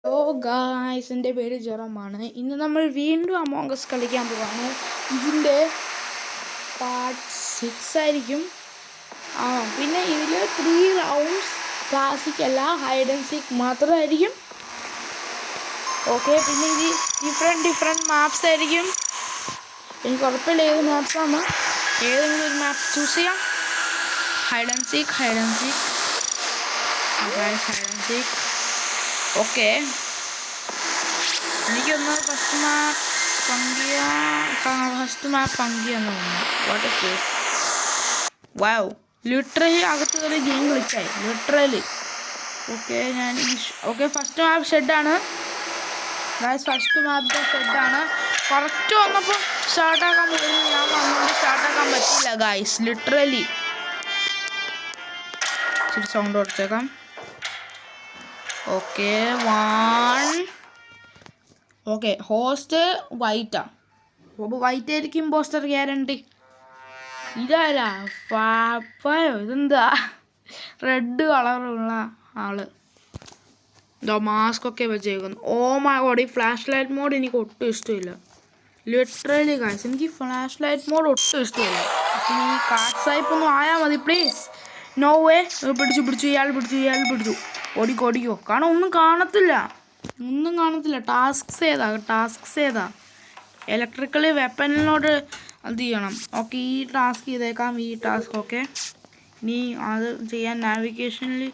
Hello guys, എൻ്റെ പേര് ജെറോമാണ്. ഇന്ന് നമ്മൾ വീണ്ടും അമോങ് അസ് കളിക്കാൻ പോവാണ്. ഇതിൻ്റെ പാർട്ട് 6 ആയിരിക്കും. പിന്നെ ഇതിൽ 3 റൗണ്ട്സ് ക്ലാസിക് അല്ല, ഹൈഡ് ആൻഡ് സീക്ക് മാത്രമായിരിക്കും. ഓക്കെ, പിന്നെ ഇത് ഡിഫറെൻറ്റ് മാപ്സ് ആയിരിക്കും. എനിക്ക് ഉറപ്പില്ല ഏത് മാപ്സാണ്. ഏതെങ്കിലും ഒരു മാപ്പ് ചൂസ് ചെയ്യാം. Hide and seek okay. എനിക്കൊന്ന് ഫസ്റ്റ് മാപ്പ് ഫങ്കിയെന്ന് തോന്നുന്നു. What is this? Wow, literally അകത്ത് കയറി ഗെയിം കളിച്ചായി, ലിറ്ററലി. ഓക്കെ, ഫസ്റ്റ് മാപ്പ് ഷെഡാണ്. ഫസ്റ്റ് മാപ്പ് ഷെഡാണ്. കറക്റ്റ് വന്നപ്പോൾ സ്റ്റാർട്ടാക്കാൻ പോയിരുന്നു. ഞാൻ വന്നുകൊണ്ട് സ്റ്റാർട്ടാക്കാൻ പറ്റില്ല ഗായ്സ്, ലിറ്ററലി. ഇച്ചിരി സൗണ്ട് കുറച്ചേക്കാം. ഓക്കെ, ഓക്കെ, ഹോസ്റ്റ് വൈറ്റാ. അപ്പോൾ വൈറ്റ് ആയിരിക്കും ഇമ്പോസ്റ്റർ ഗ്യാരണ്ടി. ഇതല്ല പാപ്പയോ, ഇതെന്താ റെഡ് കളറുള്ള ആള്. ഇതോ മാസ്ക് ഒക്കെ വെച്ചേക്കുന്നു. ഓ മൈ ഗോഡ്, ഈ ഫ്ലാഷ് ലൈറ്റ് മോഡ് എനിക്ക് ഒട്ടും ഇഷ്ടമില്ല. ലിറ്ററലി ഗൈസ്, എനിക്ക് ഫ്ലാഷ് ലൈറ്റ് മോഡ് ഒട്ടും ഇഷ്ടമില്ല. ഈ കാർഡ് സൈപ്പ് ഒന്നും ആയാൽ മതി പ്ലീസ്. No way. പിടിച്ചു ഇയാൾ പിടിച്ചു. ഓടിക്കോ. കാരണം ഒന്നും കാണത്തില്ല. ടാസ്ക്സ് ഏതാ? ഇലക്ട്രിക്കലി വെപ്പനിനോട് അത് ചെയ്യണം. ഓക്കെ, ഈ ടാസ്ക് ചെയ്തേക്കാം. ഓക്കെ. ഇനി അത് ചെയ്യാൻ നാവിഗേഷനിൽ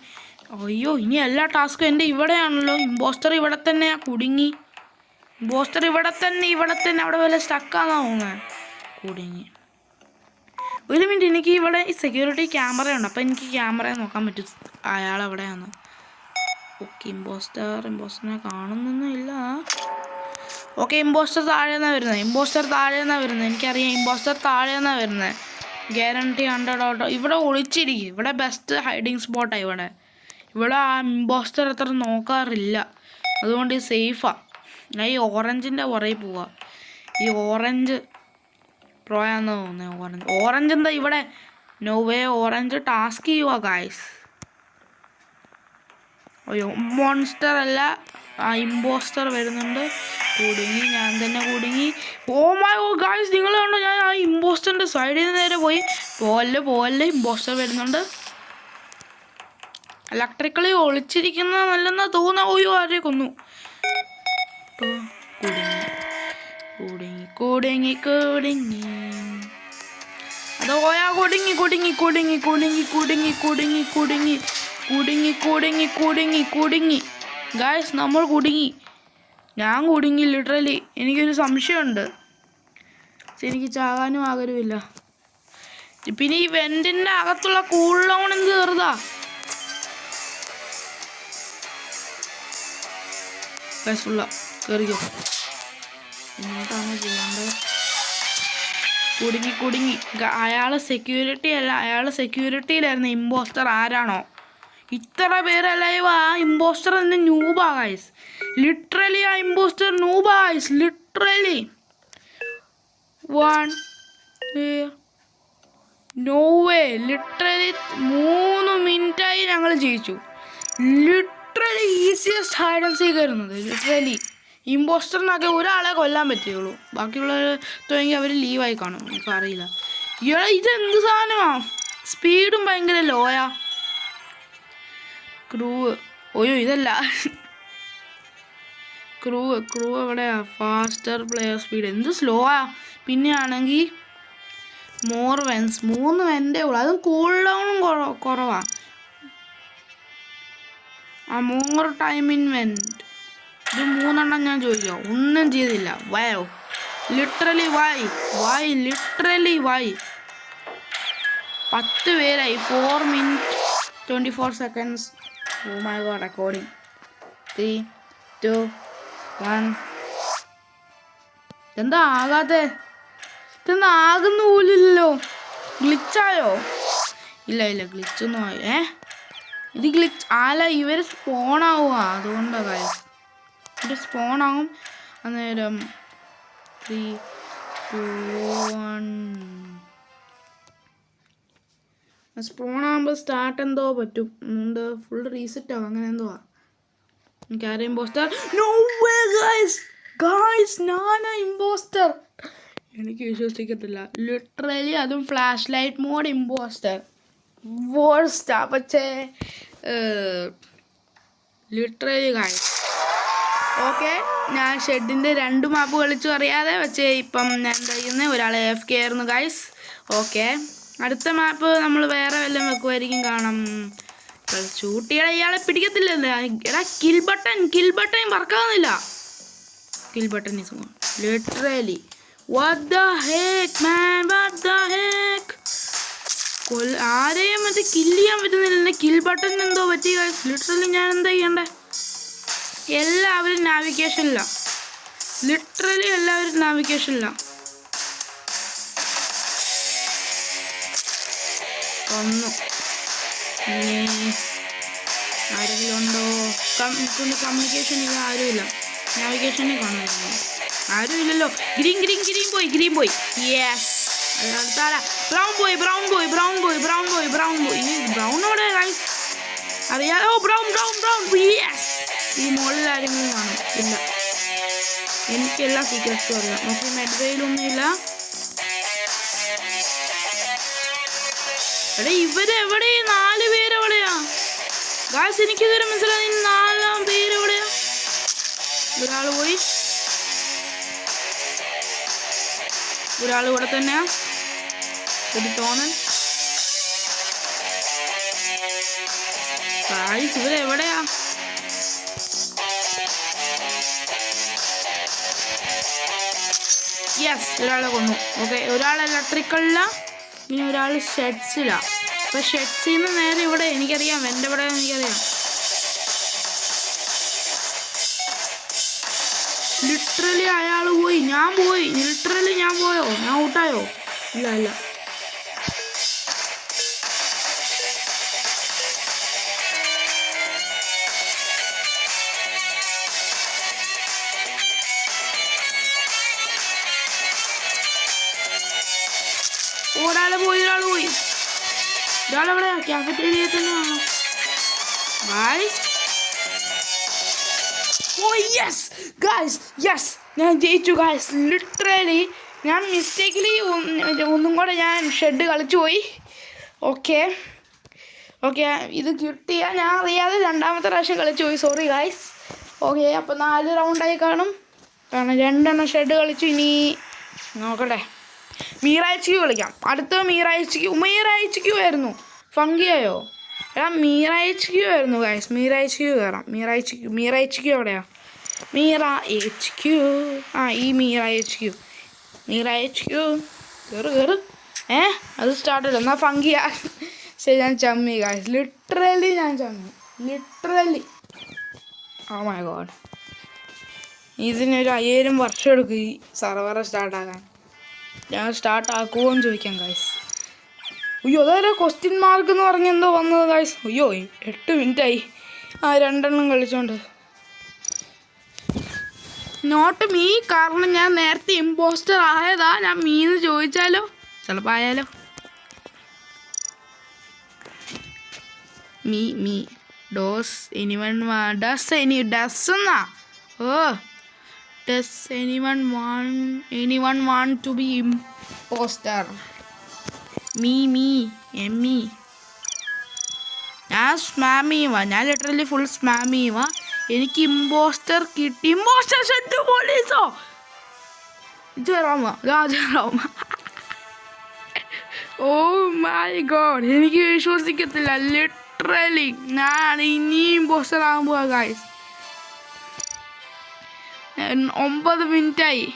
അയ്യോ, ഇനി എല്ലാ ടാസ്കും എൻ്റെ ഇവിടെയാണല്ലോ. ഇമ്പോസ്റ്റർ ഇവിടെ തന്നെ കുടുങ്ങി. അവിടെ വല്ല സ്റ്റക്കാന്നാ തോന്നുന്നത്. കുടുങ്ങി. ഒരു മിനിറ്റ്, എനിക്ക് ഇവിടെ സെക്യൂരിറ്റി ക്യാമറ ഉണ്ട്. അപ്പം എനിക്ക് ക്യാമറ നോക്കാൻ പറ്റും അയാളെവിടെയാണ്. ഓക്കെ, ഇമ്പോസ്റ്ററിനെ കാണുന്നൊന്നുമില്ല. ഓക്കെ, ഇമ്പോസ്റ്റർ താഴേന്നാണ് വരുന്നത്. എനിക്കറിയാം ഇമ്പോസ്റ്റർ താഴേന്നാണ് വരുന്നത്. ഗ്യാരണ്ടി 100%. ഇവിടെ ഒളിച്ചിരിക്കും. ഇവിടെ ബെസ്റ്റ് ഹൈഡിങ് സ്പോട്ടാണ്. ഇവിടെ ആ ഇമ്പോസ്റ്റർ അത്ര നോക്കാറില്ല. അതുകൊണ്ട് സേഫാണ്. ഞാൻ ഈ ഓറഞ്ചിൻ്റെ പുറകെ പോവാ. ഈ ഓറഞ്ച് പ്രോയാന്ന് തോന്നുന്നത്. ഓറഞ്ച് എന്താ ഇവിടെ? നോ വേ, ഓറഞ്ച് ടാസ്ക് ചെയ്യുക ഗായ്സ്. അയ്യോ, മോൺസ്റ്റർ അല്ല, ഇമ്പോസ്റ്റർ വരുന്നുണ്ട്. ഞാൻ തന്നെ കുടുങ്ങി. ഓ മൈ ഗോഡ് ഗായ്സ്, നിങ്ങൾ കണ്ടോ? ഞാൻ ആ ഇമ്പോസ്റ്ററിൻ്റെ സൈഡിൽ നിന്ന് നേരെ പോയി. പോലെ ഇമ്പോസ്റ്റർ വരുന്നുണ്ട്. ഇലക്ട്രിക്കലി ഒളിച്ചിരിക്കുന്ന നല്ലെന്നാ തോന്നുന്ന. ഓയോ, ആരെ കൊന്നു. കുടുങ്ങി. അതോയാ കുടുങ്ങി. ഗായ്സ്, നമ്മൾ കുടുങ്ങി. ഞാൻ കുടുങ്ങി ലിറ്ററലി. എനിക്കൊരു സംശയമുണ്ട്. എനിക്ക് ചാകാനും ആഗ്രഹമില്ല. പിന്നെ ഈ വെന്റിൻ്റെ അകത്തുള്ള കൂൾ ഡൗൺ എന്ത് ചെറുതാ. കയറിയോ. എന്താണ് ചെയ്യേണ്ടത്? കുടുങ്ങി. അയാള് സെക്യൂരിറ്റി അല്ല, അയാൾ സെക്യൂരിറ്റിയിലായിരുന്നു. ഇമ്പോസ്റ്റർ ആരാണോ? ഇത്ര പേരല്ലയോ ആ ഇമ്പോസ്റ്റർ തന്നെ ന്യൂബാ ഗൈസ്. ലിറ്ററലി ആ ഇമ്പോസ്റ്റർ ന്യൂബാ guys. Literally no way. Literally 3 മിനിറ്റായി ഞങ്ങൾ ജയിച്ചു. Literally easiest hide and seek ആയിരുന്നത്. ലിറ്ററലി ഇമ്പോസ്റ്ററിനൊക്കെ ഒരാളെ കൊല്ലാൻ പറ്റുള്ളൂ. ബാക്കിയുള്ളവരെങ്കിൽ അവർ ലീവായി കാണും. എനിക്കറിയില്ല. ഇതെന്ത് സാധനമാണ്? സ്പീഡും ഭയങ്കര ലോയാ. ഓയോ, ഇതല്ല ക്രൂ എവിടെയാ? ഫാസ്റ്റർ പ്ലെയർ സ്പീഡ് എന്ത് സ്ലോ ആ. പിന്നെ ആണെങ്കിൽ മോർ വെൻസ് 3 വെൻ്റെ ഉള്ളു. അതും കൂൾ ഡൗണും കുറവാ. More time invent. ഇത് 3 എണ്ണം ഞാൻ ചോദിക്കാം, ഒന്നും ചെയ്തില്ല. ലിറ്ററലി വൈ 10 പേരായി. 4 minutes 24 seconds. Oh my god, recording. 3, 2, 1. എന്താ ആകാതെ? ഇതൊന്നും ആകുന്ന പോലില്ലല്ലോ. ഗ്ലിച്ചായോ? ഇല്ല, ഗ്ലിച്ചൊന്നും ആയി. ഇത് ഗ്ലിച്ച് ആല. ഇവർ സ്പോണാവുക, അതുകൊണ്ടാണ് കാര്യം. ഇവർ സ്പോണാവും അന്നേരം. 3, 2, 1. സ്പോൺ ആകുമ്പോൾ സ്റ്റാർട്ട് എന്തോ പറ്റും. ഫുൾ റീസെറ്റ് ആവും, അങ്ങനെ എന്തോ. എനിക്കാരും impostor. No way guys, guys ഞാനാ ഇമ്പോസ്റ്റർ. എനിക്ക് വിശ്വസിക്കത്തില്ല, ലിറ്ററലി. അതും ഫ്ലാഷ് ലൈറ്റ് മോഡ് ഇമ്പോസ്റ്റർ. വേഴ്സ്റ്റാ. പക്ഷേ ലിറ്ററലി ഗൈസ്. ഓക്കെ, ഞാൻ ഷെഡിൻ്റെ 2 മാപ്പ് കളിച്ചു അറിയാതെ. പക്ഷേ ഇപ്പം ഞാൻ എന്താ ചെയ്യുന്നത്, ഒരാൾ AFK ആയിരുന്നു ഗൈസ്. ഓക്കെ, അടുത്ത മാപ്പ് നമ്മൾ വേറെ വല്ലതും വെക്കുമായിരിക്കും. കാണാം. ഷൂട്ടിയുടെ ഇയാളെ പിടിക്കത്തില്ലല്ലേ. എടാ കിൽ ബട്ടൺ വർക്കാവുന്നില്ല. Kill button is on literally. What the heck man, what the heck. ആരെയും മറ്റേ കില്ല് ചെയ്യാൻ പറ്റുന്നില്ല. കിൽ ബട്ടൺ എന്തോ പറ്റി ഗൈസ്. ലിറ്ററലി ഞാൻ എന്താ ചെയ്യണ്ടേ? എല്ലാവരും നാവിഗേഷനില്ല. ലിറ്ററലി എല്ലാവരും നാവിഗേഷനില്ല. ഒന്നു ആരെങ്കിലും ഉണ്ടോ? കമ്മ്യൂണിക്കേഷൻ ഇല്ല, ആരുമില്ല. നാവിഗേഷനിൽ കാണുമായിരുന്നു, ആരുമില്ലല്ലോ. ഗ്രീൻ പോയി. യെസ്, ബ്രൗൺ പോയി. ഈ ബ്രൗൺ അവിടെ അറിയാലോ. ബ്രൗൺ. യെസ്, ഈ മുകളിൽ ആരെങ്കിലും കാണും? ഇല്ല, എനിക്കെല്ലാ സീക്രറ്റ്സും അറിയാം. നോക്കി മെഡ്വയിലൊന്നുമില്ല. എടാ ഇവരെവിടെ? 4 പേരെവിടെയാ ഗായ്സ്? എനിക്കിതുവരെ മനസ്സിലായി. 4 പേരെവിടെയാ? ഒരാൾ പോയി, ഒരാൾ ഇവിടെ തന്നെയാ. ഒരു തോന്നൽ ഗായ്സ്, ഇവരെവിടെയാ? യെസ്, ഒരാളെ കൊന്നു. ഓക്കെ, ഒരാൾ ഇലക്ട്രിക്കലിലാണ്, ഇനി ഒരാൾ ഷെഡ്സിലാണ്. അപ്പോൾ ഷെഡ്സിൽ നിന്ന് നേരെ ഇവിടെ എനിക്കറിയാം, എൻ്റെ ഇവിടെ എനിക്കറിയാം. ലിറ്ററലി അയാൾ പോയി, ഞാൻ പോയി. ലിറ്ററലി ഞാൻ പോയോ? ഞാൻ ഔട്ടായോ? ഇല്ല. ഒരാൾ പോയി. ഒരാളെവിടെയാ? ക്യാഫറ്റേരിയ തന്നെയാണോ guys? Oh yes guys, yes, ഞാൻ ജയിച്ചു ഗായ്സ്. ലിറ്ററലി ഞാൻ മിസ്റ്റേക്കിലി ഒന്നും കൂടെ ഞാൻ ഷെഡ് കളിച്ചു പോയി. ഓക്കെ, ഇത് കിട്ടിയ ഞാൻ അറിയാതെ 2ാമത്തെ പ്രാവശ്യം കളിച്ചു പോയി. Sorry guys. ഓക്കെ, അപ്പോൾ 4 റൗണ്ടായി കാണും. 2 ഷെഡ് കളിച്ചു. ഇനി നോക്കട്ടെ, മീറാഴ്ചയ്ക്ക് കളിക്കാം. അടുത്ത മീറാഴ്ചയ്ക്ക് ആയിരുന്നു. ഫങ്കിയായോ? എടാ മീറാഴ്ചയ്ക്ക് ആയിരുന്നു ഗായ്സ്. മീറാഴ്ചയ്ക്ക് കയറാം. മീറാഴ്ചയ്ക്ക് എവിടെയാ? ഈ മീറാഴ്ചയ്ക്ക് കയറ്. അത് സ്റ്റാർട്ട് ചെയ്തു. എന്നാൽ ഫങ്കിയാ. ശരി, ഞാൻ ചമ്മി ഗായ്സ്. ലിറ്ററലി ഞാൻ ചമ്മി. Literally oh my God. ഇതിനൊരു 5000 വർഷം എടുക്കും ഈ സർവർ സ്റ്റാർട്ടാക്കാൻ. ഞാൻ സ്റ്റാർട്ടാക്കുമോ എന്ന് ചോദിക്കാം ഗായ്സ്. അയ്യോ, അതായത് ക്വസ്റ്റ്യൻ മാർക്ക് എന്ന് പറഞ്ഞ് എന്തോ വന്നത് ഗായ്സ്. അയ്യോ, 8 മിനിറ്റായി 2 കളിച്ചോണ്ട്. നോട്ട് മീ, കാരണം ഞാൻ നേരത്തെ ഇമ്പോസ്റ്റർ ആയതാ. ഞാൻ മീന്ന് ചോദിച്ചാലോ? ചിലപ്പോൾ ആയാലോ. Me dose anyone want to be imposter? Me. ഞാൻ സ്മാം ചെയ്യുക. ഞാൻ ലിറ്ററലി ഫുൾ സ്മാം ചെയ്യുക. എനിക്ക് ഇമ്പോസ്റ്റർ കിട്ടി. ഇമ്പോസ്റ്റർ ഷെഡ് പോലീസോ? ജെറോമ. ഓ മൈ ഗോഡ്, എനിക്ക് വിശ്വസിക്കത്തില്ല. ലിറ്ററലി ഞാൻ ഇനിയും ഇമ്പോസ്റ്റർ ആകാൻ പോവാ ഗായ്സ്. 9 മിനിറ്റായി.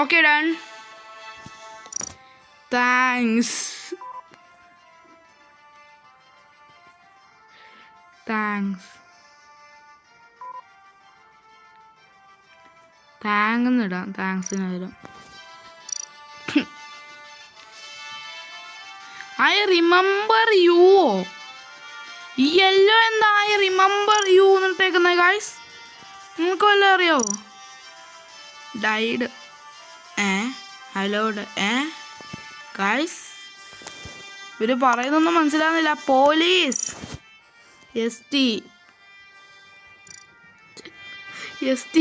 Okay, done. താങ്ക്സ്. താങ്ക്സിനിടാം. താങ്ക്സിന് ഐ റിമെമ്പർ യു. ഈ യെല്ലോ എന്താ ഐ റിമെമ്പർ യു എന്നിട്ടേക്കുന്നത് ഗായ്സ്? നിങ്ങൾക്ക് വല്ലതും അറിയാവോ? ഡൈഡ് ഹലോഡ് ഗായ്സ്, ഇവർ പറയുന്നൊന്നും മനസ്സിലാവുന്നില്ല. പോലീസ് ST ST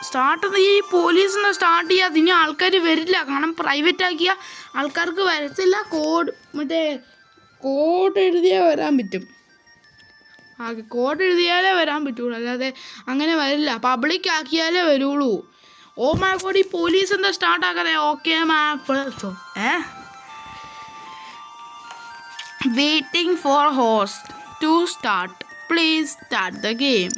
സ്റ്റാർട്ട് ഈ പോലീസിനെ സ്റ്റാർട്ട് ചെയ്യാതെ ഇനി ആൾക്കാർ വരില്ല. കാരണം പ്രൈവറ്റ് ആക്കിയ ആൾക്കാർക്ക് വരത്തില്ല. കോഡ് എഴുതിയാൽ വരാൻ പറ്റും. കോഡ് എഴുതിയാലേ വരാൻ പറ്റുള്ളൂ, അല്ലാതെ അങ്ങനെ വരില്ല. പബ്ലിക് ആക്കിയാലേ വരുള്ളൂ. ഓ മൈ ഗോഡ്, ഈ പോലീസ് എന്താ സ്റ്റാർട്ട് ആക്കാതെ? Okay map waiting for host to start, please start the game.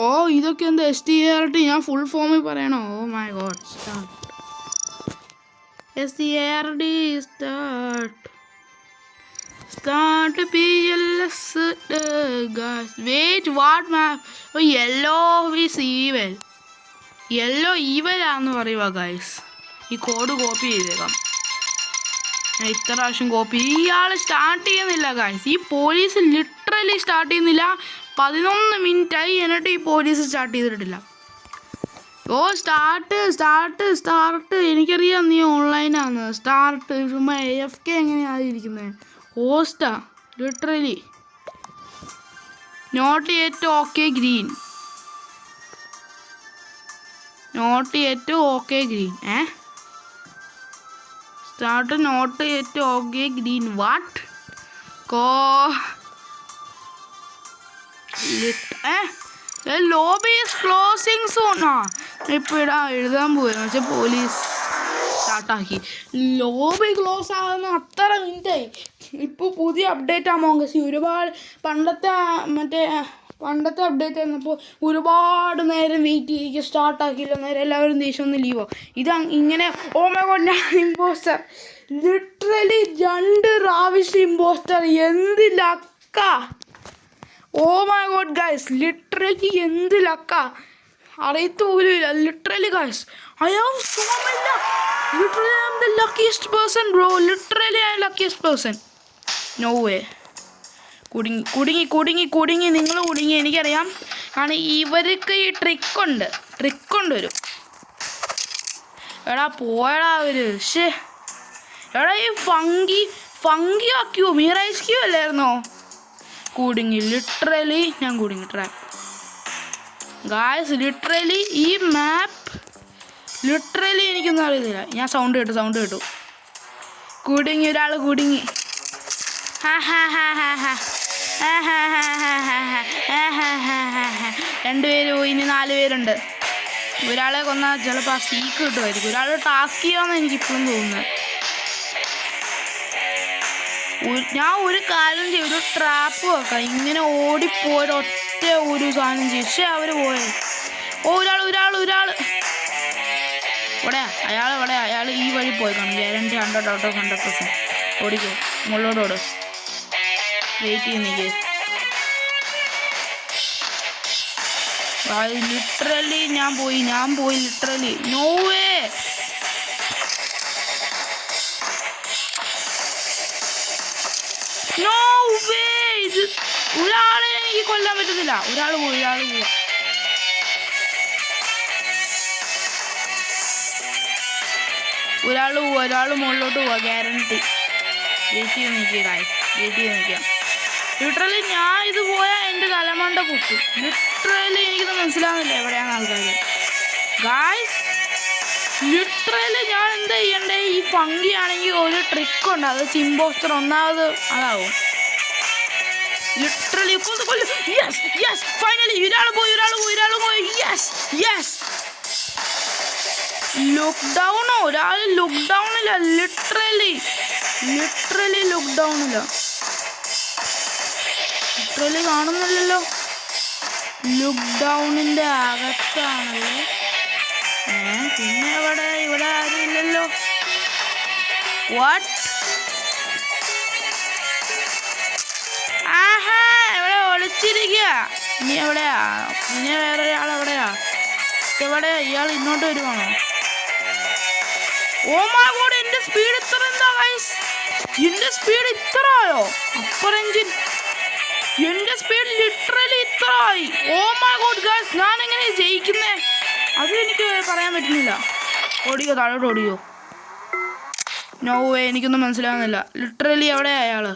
Oh ഇതൊക്കെ എന്താ START? ഞാൻ ഫുൾ ഫോമിൽ പറയണോ? Oh my God, start START start PLS guys. Wait, what map? Oh, yellow is evil. Yellow ഈവലാന്ന് പറയുക guys. ഈ code copy ചെയ്തേക്കാം. ഞാൻ ഇത്ര പ്രാവശ്യം കോപ്പി. ഇയാൾ സ്റ്റാർട്ട് ചെയ്യുന്നില്ല ഗൈസ്. ഈ പോലീസ് ലിറ്ററലി സ്റ്റാർട്ട് ചെയ്യുന്നില്ല. 11 മിനിറ്റായി എന്നിട്ട് ഈ പോലീസ് സ്റ്റാർട്ട് ചെയ്തിട്ടില്ല. ഓ സ്റ്റാർട്ട് എനിക്കറിയാം നീ ഓൺലൈനാണ്. സ്റ്റാർട്ട് ചുമ്മാ AFK എങ്ങനെയാണ് ഇരിക്കുന്നത്? ഹോസ്റ്റാ literally. Not yet okay green. Not yet okay green. Start not yet okay green. What lobby is closing soon. ഇപ്പോൾ എഴുതാൻ പോയെന്ന് വെച്ചാൽ പോലീസ് സ്റ്റാർട്ടാക്കി. ലോബി ക്ലോസ് ആകുന്ന അത്ര മിനിറ്റായി. ഇപ്പോൾ പുതിയ അപ്ഡേറ്റ് ആമോങ്കസി. ഒരുപാട് പണ്ടത്തെ അപ്ഡേറ്റ് ആയിരുന്നപ്പോൾ ഒരുപാട് നേരം വെയിറ്റ് ചെയ്യിക്കുക, സ്റ്റാർട്ടാക്കിയില്ല. നേരം എല്ലാവരും ദേഷ്യം ഒന്ന് ലീവോ. ഇങ്ങനെ ഓ മൈ ഗോഡ്, ഞാൻ ഇമ്പോസ്റ്റർ. ലിറ്ററലി 2 പ്രാവശ്യം ഇമ്പോസ്റ്റർ. എന്ത് ലക്ക! Oh my God guys, literally എന്ത് ലക്ക! അറിയത്ത് പോലും ഇല്ല. Literally guys, I have so much luck. Literally I am the luckiest person bro. Literally I am luckiest person. No way. കുടുങ്ങി നിങ്ങൾ കുടുങ്ങി, എനിക്കറിയാം. കാരണം ഇവർക്ക് ഈ ട്രിക്കുണ്ട് ഒരു. എടാ പോയടാ അവര്. എടാ ഈ ഫങ്കി ആക്കിയോ? മീറൈസ്ക്യൂ അല്ലായിരുന്നോ? കുടുങ്ങി ലിറ്ററലി. ഞാൻ കുടുങ്ങി. Trap guys. ലിറ്ററലി ഈ മാപ്പ് ലിറ്ററലി എനിക്കൊന്നും അറിയത്തില്ല. ഞാൻ സൗണ്ട് കേട്ടു. കുടുങ്ങി, ഒരാൾ കുടുങ്ങി. രണ്ടുപേര് പോയി, ഇനി 4 പേരുണ്ട്. ഒരാളെ കൊന്നാൽ ചിലപ്പോൾ ആ സീക്ക് കിട്ടുമായിരിക്കും. ഒരാൾ ടാസ്ക് ചെയ്യാമെന്ന് എനിക്കിപ്പോഴും തോന്നുന്നത്. ഞാൻ ഒരു കാര്യം ചെയ്യും, ഒരു ട്രാപ്പ് വെക്കാം. ഇങ്ങനെ ഓടിപ്പോയ ഒറ്റ ഒരു സാധനം ചെയ്യും. പക്ഷേ അവർ പോയത്. ഓ ഒരാൾ അയാൾ ഈ വഴി പോയി കാണും. ഗ്യാരണ്ടി 100% ഓടിക്കോ. മുകളിലോട്ട് വെയിറ്റ് ചെയ്യുന്നേക്ക്. ലിറ്ററലി ഞാൻ പോയി ലിറ്ററലി. നോ വേ. ഇത് ഒരാളെ എനിക്ക് കൊല്ലാൻ പറ്റത്തില്ല. ഒരാൾ പോവാ. ഒരാൾ മുകളിലോട്ട് പോവാ. ഗ്യാരണ്ടി. വെയിറ്റ് ചെയ്ത് നിൽക്കാം. ലിറ്ററലി ഞാൻ ഇത് പോയാൽ എൻ്റെ തലമണ്ട പൊട്ടും. ലിറ്ററലി എനിക്കൊന്നും മനസ്സിലാവുന്നില്ല എവിടെയാണ് ആൾക്കാർ. ഗായ്സ് ലിറ്ററലി ഞാൻ എന്താ ചെയ്യണ്ടേ? ഈ ഫങ്കി ആണെങ്കിൽ ഒരു ട്രിക്കുണ്ട്. അത് ഇമ്പോസ്റ്റർ ഒന്നാമത് അതാവും. ലിറ്ററലി ഫൈനലി ഒരാൾ പോയി. ലോക്ക്ഡൗണോ? ഒരാൾ ലോക്ക്ഡൗണില്ല. ലിറ്ററലി ലോക്ക്ഡൗണില്ല. ലിറ്ററലി കാണുന്നില്ലല്ലോ. ലോക്ക്ഡൗണിൻ്റെ അകത്താണല്ലോ. പിന്നെ ഇവിടെ ആരും ഇല്ലല്ലോ. വാട്ട്? ഇവിടെ ഒളിച്ചിരിക്കുക. ഇനി എവിടെയാ? പിന്നെ വേറെ ഒരാൾ എവിടെയാ? ഇയാൾ ഇങ്ങോട്ട് വരുവാണോ? ഓ മൈ ഗോഡ്, എൻ്റെ സ്പീഡ് ഇത്ര എന്താ ഗൈസ്? എൻ്റെ സ്പീഡ് ഇത്ര ആയോ? Upper engine. എൻ്റെ സ്പീഡ് ലിറ്ററലി ഇത്ര ആയി. ഓ മൈ ഗോഡ് ഗൈസ്, ഞാൻ എങ്ങനെ ജയിക്കുന്നേ? അതും എനിക്ക് പറയാൻ പറ്റുന്നില്ല. ഓടിയോ, താഴോട്ട് ഓടിയോ? No way. എനിക്കൊന്നും മനസ്സിലാവുന്നില്ല. ലിറ്ററലി എവിടെയാ അയാൾ?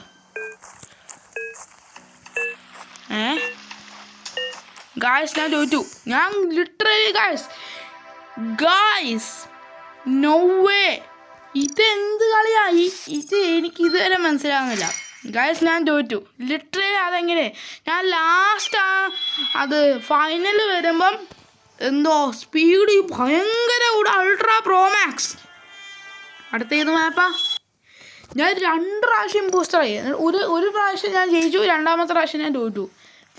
ഗായ്സ് ഞാൻ തോറ്റു. ഞാൻ ലിറ്ററലി ഗായ്സ് നോ വേ. ഇതെന്ത് കളിയായി? ഇത് എനിക്ക് ഇതുവരെ മനസ്സിലാവുന്നില്ല ഗായ്സ്. ഞാൻ തോറ്റു ലിറ്ററലി. അതെങ്ങനെ? ഞാൻ ലാസ്റ്റ് അത് ഫൈനൽ വരുമ്പം എന്തോ സ്പീഡ് ഭയങ്കര കൂടെ അൾട്രാ പ്രോ മാക്സ്. അടുത്ത ഏത് മാപ്പാ? ഞാൻ 2 പ്രാവശ്യം ഇമ്പോസ്റ്ററായി. ഒരു പ്രാവശ്യം ഞാൻ ജയിച്ചു, 2ാമത്തെ പ്രാവശ്യം ഞാൻ തോറ്റു.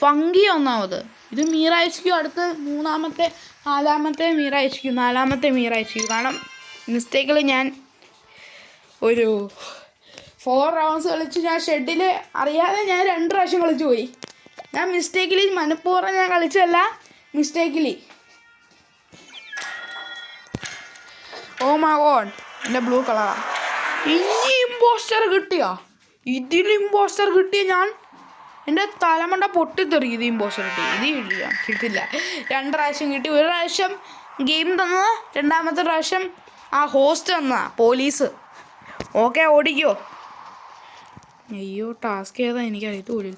ഫങ്കി ഒന്നാമത്. ഇത് മീറ HQ. അടുത്ത് 3ാമത്തെ 4ാമത്തെ മീറ HQ, 4ാമത്തെ മീറ HQ. കാരണം മിസ്റ്റേക്കിൽ ഞാൻ ഒരു 4 റൗണ്ട്സ് കളിച്ച് ഞാൻ ഷെഡിൽ അറിയാതെ ഞാൻ 2 പ്രാവശ്യം കളിച്ചു പോയി. ഞാൻ മിസ്റ്റേക്കിലി, മനഃപൂർവ്വം ഞാൻ കളിച്ചല്ല, മിസ്റ്റേക്കിലി. ഓ മൈ ഗോഡ്, എൻ്റെ ബ്ലൂ കളറാണ്. ഇനി ഇമ്പോസ്റ്റർ കിട്ടിയോ? ഇതിൽ ഇമ്പോസ്റ്റർ കിട്ടിയ ഞാൻ എൻ്റെ തലമണ്ട പൊട്ടിത്തെറി. ഇത് ഇമ്പോസ്റ്റർ കിട്ടി. ഇത് കിട്ടില്ല. 2 പ്രാവശ്യം കിട്ടി. ഒരു പ്രാവശ്യം ഗെയിം തന്നത്, 2ാമത്തെ പ്രാവശ്യം ആ ഹോസ്റ്റ് തന്നതാ, പോലീസ്. ഓക്കെ, ഓടിക്കോ. അയ്യോ, ടാസ്ക് ഏതാ എനിക്കറിയത്ത് പോലും.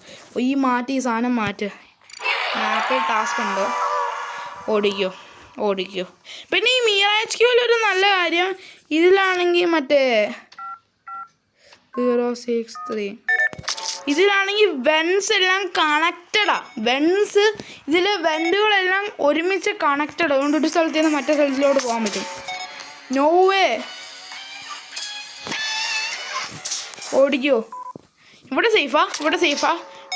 ഈ സാധനം മാറ്റ്. മാറ്റിൽ ടാസ്ക് ഉണ്ട്. ഓടിക്കോ. പിന്നെ ഈ മീറ HQയിലൊരു നല്ല കാര്യം, ഇതിലാണെങ്കിൽ മറ്റേ 063 ഇതിലാണെങ്കിൽ വെൻസ് എല്ലാം കണക്റ്റഡാ. ഇതിൽ വെൻറ്റുകളെല്ലാം ഒരുമിച്ച് കണക്റ്റഡ്. അതുകൊണ്ട് ഒരു സ്ഥലത്ത് നിന്ന് മറ്റേ സ്ഥലത്തിലോട്ട് പോകാൻ പറ്റും. No way. ഓടിക്കോ. ഇവിടെ സേഫാ.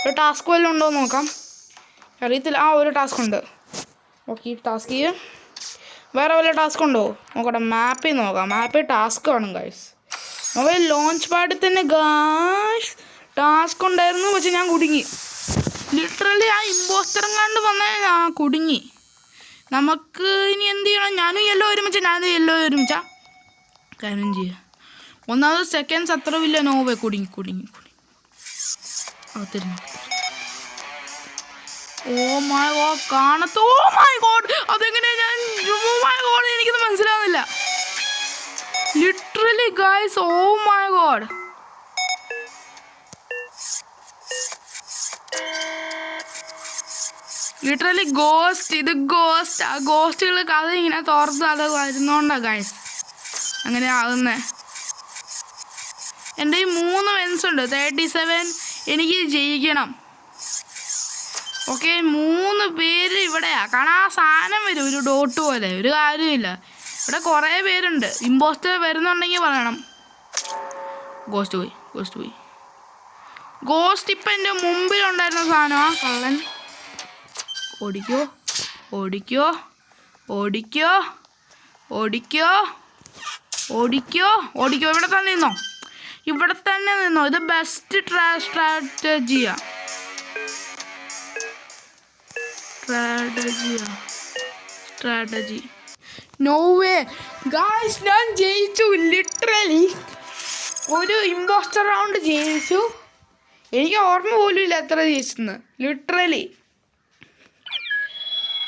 ഒരു ടാസ്ക് വല്ലതും ഉണ്ടോ എന്ന് നോക്കാം. അറിയത്തില്ല. ഒരു ടാസ്ക് ഉണ്ട്. ഓക്കെ, ടാസ്ക് ചെയ്യും. വേറെ വല്ല ടാസ്ക് ഉണ്ടോ നോക്കട്ടെ. മാപ്പിൽ നോക്കാം. മാപ്പിൽ ടാസ്ക് കാണും ഗൈസ്. മൊബൈൽ ലോഞ്ച് പാഡിൽ തന്നെ ഗായ്സ് ടാസ്ക് ഉണ്ടായിരുന്നു. പക്ഷെ ഞാൻ കുടുങ്ങി. ലിറ്ററലി ആ ഇമ്പോസ്റ്ററും കണ്ട് വന്നാൽ ഞാൻ കുടുങ്ങി. നമുക്ക് ഇനി എന്ത് ചെയ്യണം? ഞാനും യെല്ലോ ഒരുമിച്ചാ കാര്യം ചെയ്യുക. ഒന്നാമത് സെക്കൻഡ്സ് അത്ര വലിയ നോവേ. കുടുങ്ങി. ഓ മൈ ഗോഡ്, കാണത്തോ. ഓ മൈ ഗോഡ്, അതെങ്ങനെയാ? ഓ മൈ ഗോഡ്, എനിക്കത് മനസ്സിലാവുന്നില്ല literally guys. Oh my God, literally ഇത് ഗോസ്റ്റ്. ആ ഗോസ്റ്റുകൾ കഥ ഇങ്ങനെ തുറന്ന് അത് വരുന്നോണ്ടാ ഗൈസ് അങ്ങനെ ആകുന്നേ. എൻ്റെ ഈ 3 വെൻസ് ഉണ്ട്. 37 എനിക്ക് ജയിക്കണം. ഓക്കെ, 3 പേര് ഇവിടെയാ. കാരണം ആ സാധനം വരും ഒരു ഡോട്ട് പോലെ. ഒരു കാര്യമില്ല. ഇവിടെ കുറേ പേരുണ്ട്. ഇമ്പോസ്റ്റർ വരുന്നുണ്ടെങ്കിൽ പറയണം. ഗോസ്റ്റ് പോയി. ഗോസ്റ്റ് ഇപ്പം എൻ്റെ മുമ്പിലുണ്ടായിരുന്ന സാധനമാണ്. കള്ളൻ. ഓടിക്കോ. ഇവിടെ തന്നെ നിന്നോ. ഇത് best strategy. No way guys, ഞാൻ ജയിച്ചു. ലിറ്ററലി ഒരു ഇമ്പോസ്റ്റർ റൗണ്ട് ജയിച്ചു. എനിക്ക് ഓർമ്മ പോലും ഇല്ല എത്ര ജയിച്ചെന്ന്. ലിറ്ററലി.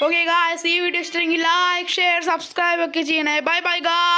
ഓക്കെ ഗായ്സ്, ഈ വീഡിയോ ഇഷ്ടമെങ്കിൽ ലൈക്ക്, ഷെയർ, സബ്സ്ക്രൈബ് ഒക്കെ ചെയ്യണേ. Bye guys.